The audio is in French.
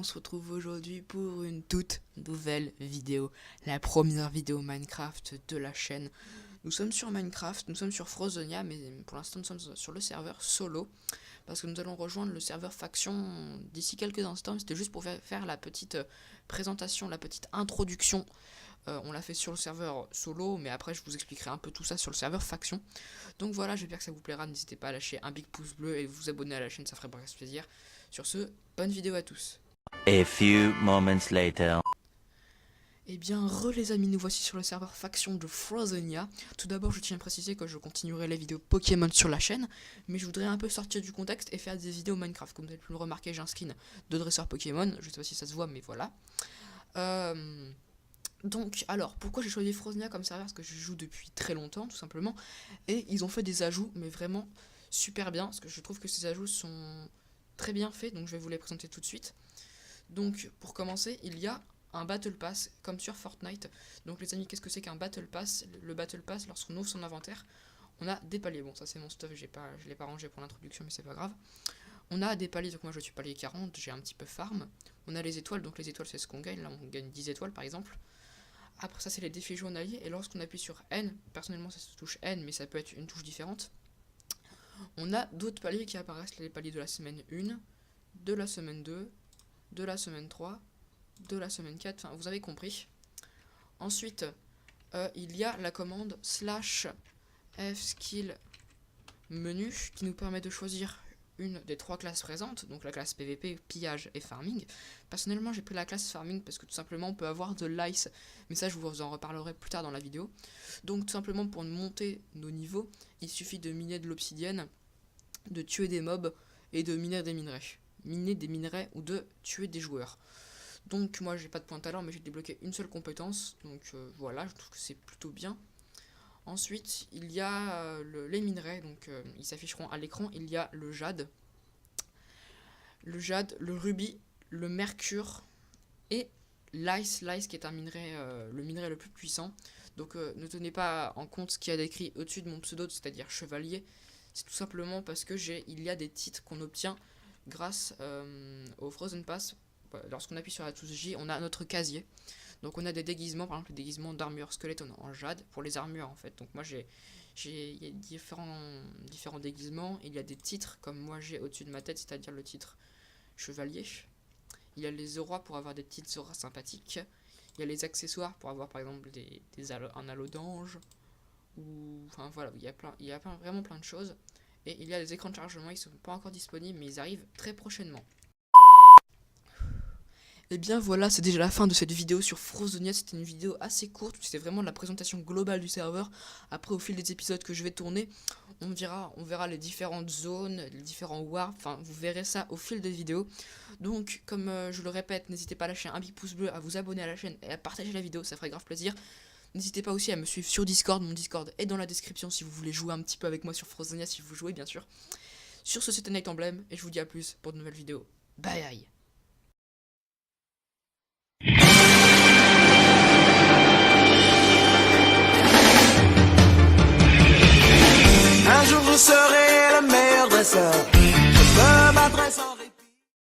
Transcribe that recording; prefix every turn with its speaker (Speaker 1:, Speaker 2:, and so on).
Speaker 1: on se retrouve aujourd'hui pour une toute nouvelle vidéo, la première vidéo Minecraft de la chaîne. Nous sommes sur Minecraft, nous sommes sur Frozonia, mais pour l'instant nous sommes sur le serveur solo, parce que nous allons rejoindre le serveur faction d'ici quelques instants. C'était juste pour faire la petite présentation, la petite introduction. On l'a fait sur le serveur solo, mais après je vous expliquerai un peu tout ça sur le serveur faction. Donc voilà, j'espère que ça vous plaira, n'hésitez pas à lâcher un big pouce bleu et vous abonner à la chaîne, ça ferait presque plaisir. Sur ce, bonne vidéo à tous.
Speaker 2: A few moments later.
Speaker 1: Et bien, les amis, nous voici sur le serveur faction de Frozonia. Tout d'abord, je tiens à préciser que je continuerai les vidéos Pokémon sur la chaîne, mais je voudrais un peu sortir du contexte et faire des vidéos Minecraft. Comme vous avez pu le remarquer, j'ai un skin de dresseur Pokémon, je sais pas si ça se voit, mais voilà. Donc, alors, pourquoi j'ai choisi Frozonia comme serveur? Parce que je joue depuis très longtemps, tout simplement, et ils ont fait des ajouts, mais vraiment super bien, parce que je trouve que ces ajouts sont très bien faits, donc je vais vous les présenter tout de suite. Donc, pour commencer, il y a un Battle Pass, comme sur Fortnite. Donc les amis, qu'est-ce que c'est qu'un Battle Pass? Le Battle Pass, lorsqu'on ouvre son inventaire, on a des paliers. Bon, ça c'est mon stuff, je l'ai pas rangé pour l'introduction, mais c'est pas grave. On a des paliers, donc moi je suis palier 40, j'ai un petit peu farm. On a les étoiles, donc les étoiles c'est ce qu'on gagne, là on gagne 10 étoiles par exemple. Après ça c'est les défis journaliers, et lorsqu'on appuie sur N, personnellement ça se touche N, mais ça peut être une touche différente. On a d'autres paliers qui apparaissent, les paliers de la semaine 1, de la semaine 2, de la semaine 3, de la semaine 4, enfin vous avez compris. Ensuite, il y a la commande /fskill menu qui nous permet de choisir une des trois classes présentes, donc la classe PVP, pillage et farming. Personnellement, j'ai pris la classe farming parce que tout simplement on peut avoir de l'ice, mais ça je vous en reparlerai plus tard dans la vidéo. Donc tout simplement pour monter nos niveaux, il suffit de miner de l'obsidienne, de tuer des mobs et de miner des minerais ou de tuer des joueurs. Donc moi j'ai pas de point de talent, mais j'ai débloqué une seule compétence, donc voilà, je trouve que c'est plutôt bien. Ensuite il y a les minerais, donc ils s'afficheront à l'écran. Il y a le jade, le rubis, le mercure et l'ice qui est un minerai, le minerai le plus puissant. Donc ne tenez pas en compte ce qu'il y a d'écrit au-dessus de mon pseudo, c'est-à-dire chevalier. C'est tout simplement parce que il y a des titres qu'on obtient grâce au Frozen Pass. Lorsqu'on appuie sur la touche J, on a notre casier. Donc on a des déguisements, par exemple les déguisements d'armure squelette en jade pour les armures en fait. Donc moi il y a différents déguisements. Il y a des titres comme moi j'ai au-dessus de ma tête, c'est-à-dire le titre chevalier. Il y a les auras pour avoir des petites auras sympathiques. Il y a les accessoires pour avoir par exemple un halo d'ange. Ou enfin voilà, il y a vraiment plein de choses. Et il y a les écrans de chargement, ils ne sont pas encore disponibles, mais ils arrivent très prochainement. Et bien voilà, c'est déjà la fin de cette vidéo sur Frozonia. C'était une vidéo assez courte, c'était vraiment la présentation globale du serveur. Après, au fil des épisodes que je vais tourner, on verra les différentes zones, les différents warps, enfin vous verrez ça au fil des vidéos. Donc comme je le répète, n'hésitez pas à lâcher un big pouce bleu, à vous abonner à la chaîne et à partager la vidéo, ça ferait grave plaisir. N'hésitez pas aussi à me suivre sur Discord, mon Discord est dans la description si vous voulez jouer un petit peu avec moi sur Frozonia, si vous jouez bien sûr. Sur ce, c'était Night Emblem, et je vous dis à plus pour de nouvelles vidéos. Bye bye.
Speaker 3: Un jour vous serez le meilleur dresseur. Je peux m'adresser